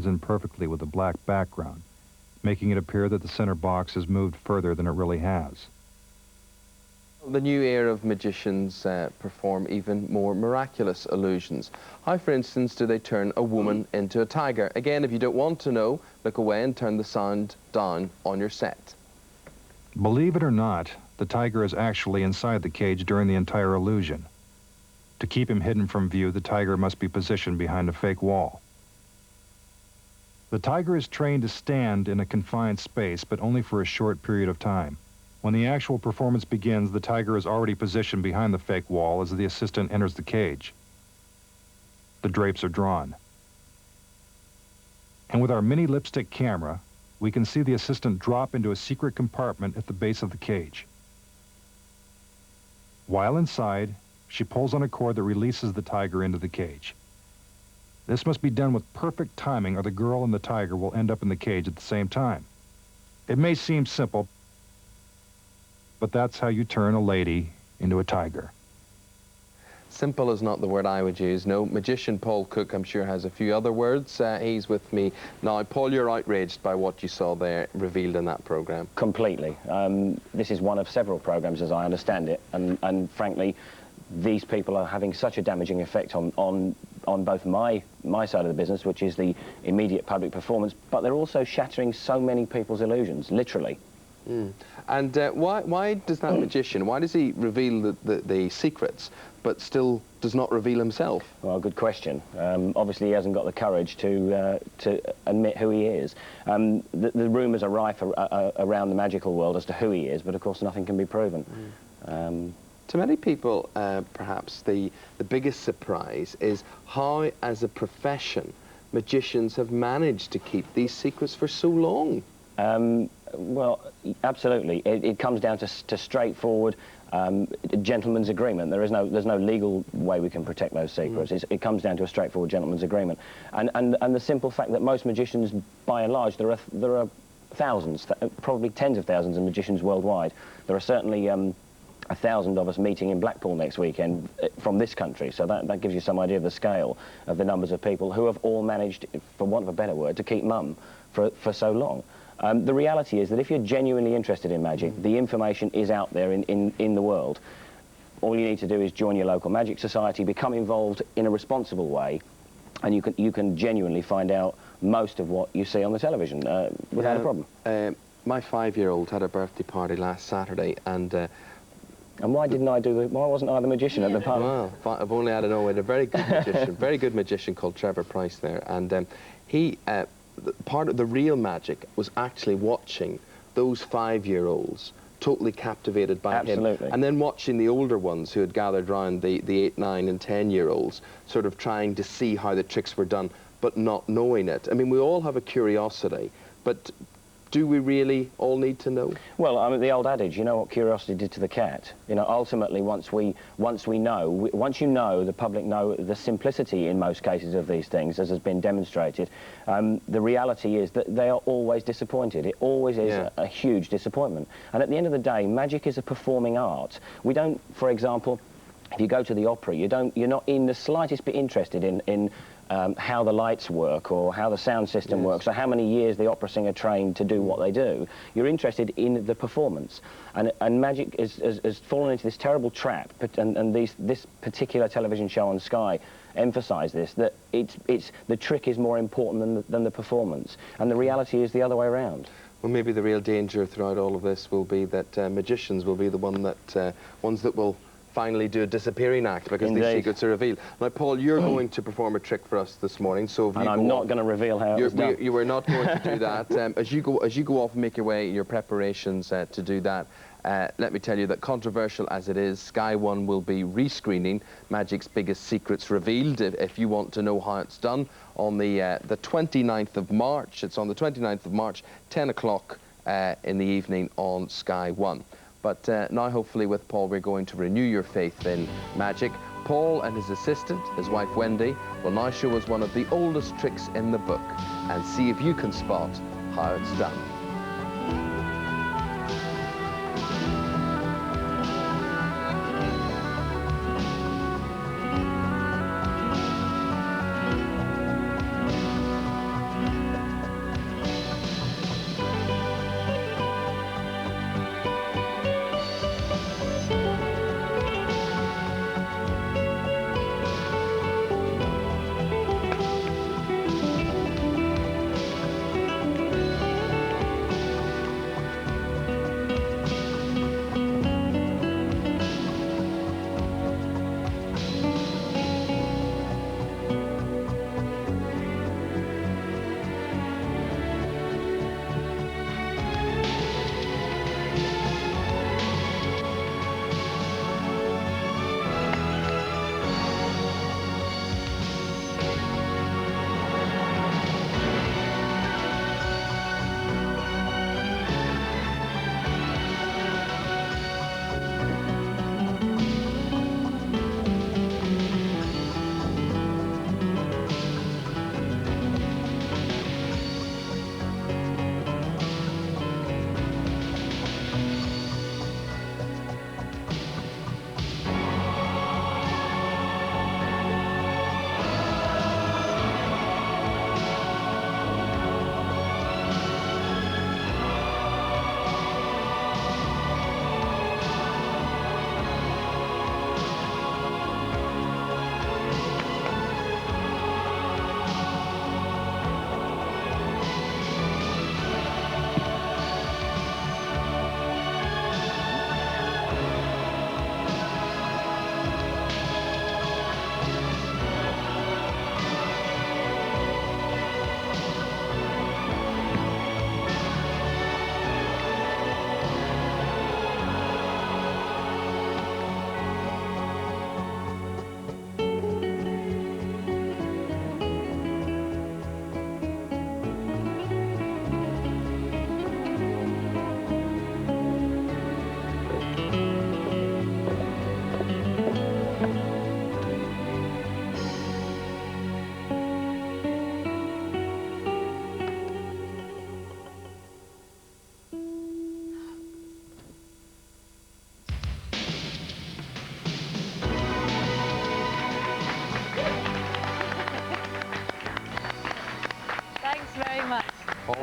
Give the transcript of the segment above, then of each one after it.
in perfectly with a black background, making it appear that the center box has moved further than it really has. The new era of magicians perform even more miraculous illusions. How, for instance, do they turn a woman into a tiger? Again, if you don't want to know, look away and turn the sound down on your set. Believe it or not, the tiger is actually inside the cage during the entire illusion. To keep him hidden from view, the tiger must be positioned behind a fake wall. The tiger is trained to stand in a confined space, but only for a short period of time. When the actual performance begins, the tiger is already positioned behind the fake wall as the assistant enters the cage. The drapes are drawn. And with our mini lipstick camera, we can see the assistant drop into a secret compartment at the base of the cage. While inside, she pulls on a cord that releases the tiger into the cage. This must be done with perfect timing, or the girl and the tiger will end up in the cage at the same time. It may seem simple, but that's how you turn a lady into a tiger. Simple is not the word I would use. No, magician Paul Cook, I'm sure, has a few other words. He's with me now. Paul, you're outraged by what you saw there revealed in that programme. Completely. This is one of several programmes, as I understand it, and frankly, these people are having such a damaging effect on both my side of the business, which is the immediate public performance, but they're also shattering so many people's illusions, literally. And why does that magician, why does he reveal the secrets, but still does not reveal himself? Well, good question. Obviously, he hasn't got the courage to admit who he is. The rumours are rife around the magical world as to who he is, but of course nothing can be proven. To many people, perhaps the biggest surprise is how, as a profession, magicians have managed to keep these secrets for so long. Well, absolutely. It comes down to straightforward gentleman's agreement. There's no legal way we can protect those secrets. It comes down to a straightforward gentleman's agreement, and the simple fact that most magicians, by and large, there are thousands, probably tens of thousands of magicians worldwide. There are certainly 1,000 of us meeting in Blackpool next weekend from this country, so that gives you some idea of the scale of the numbers of people who have all managed, for want of a better word, to keep mum for so long. The reality is that if you're genuinely interested in magic, the information is out there in the world. All you need to do is join your local magic society, become involved in a responsible way, and you can genuinely find out most of what you see on the television without a problem. My 5-year-old had a birthday party last Saturday, and why wasn't I the magician at the party? Well, if only I'd known. We had a very good magician, very good magician called Trevor Price there, and he. Part of the real magic was actually watching those 5-year-olds totally captivated by him, and then watching the older ones who had gathered round the 8, 9 and 10-year-olds sort of trying to see how the tricks were done but not knowing it. I mean, we all have a curiosity, but do we really all need to know? Well, I mean, the old adage, you know what curiosity did to the cat. You know, ultimately, once you know, the public know the simplicity in most cases of these things, as has been demonstrated, the reality is that they are always disappointed. It always is a huge disappointment. And at the end of the day, magic is a performing art. We don't, for example, if you go to the opera, you're not in the slightest bit interested in how the lights work or how the sound system works or how many years the opera singer trained to do what they do. You're interested in the performance. And magic has fallen into this terrible trap, and this particular television show on Sky emphasise this, that the trick is more important than the performance. And the reality is the other way around. Well, maybe the real danger throughout all of this will be that magicians will be the ones that will finally do a disappearing act, because these secrets are revealed. Now, Paul, you're going to perform a trick for us this morning, so and I'm not going to reveal how it's done. You were not going to do that. As you go off and make your way in your preparations to do that, let me tell you that, controversial as it is, Sky One will be rescreening Magic's Biggest Secrets Revealed. If you want to know how it's done, on the 29th of March. It's on the 29th of March, 10 o'clock in the evening on Sky One. But now, hopefully, with Paul, we're going to renew your faith in magic. Paul and his assistant, his wife Wendy, will now show us one of the oldest tricks in the book and see if you can spot how it's done.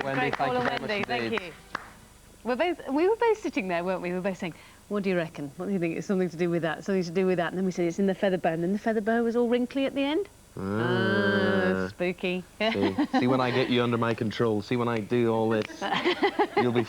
Wendy. Great Thank call you on very much Wendy, thank indeed. you. We were both sitting there, weren't we? We were both saying, what do you reckon? What do you think? It's something to do with that, something to do with that. And then we said it's in the feather boa, and then the feather boa was all wrinkly at the end. Spooky. See when I get you under my control, see when I do all this, you'll be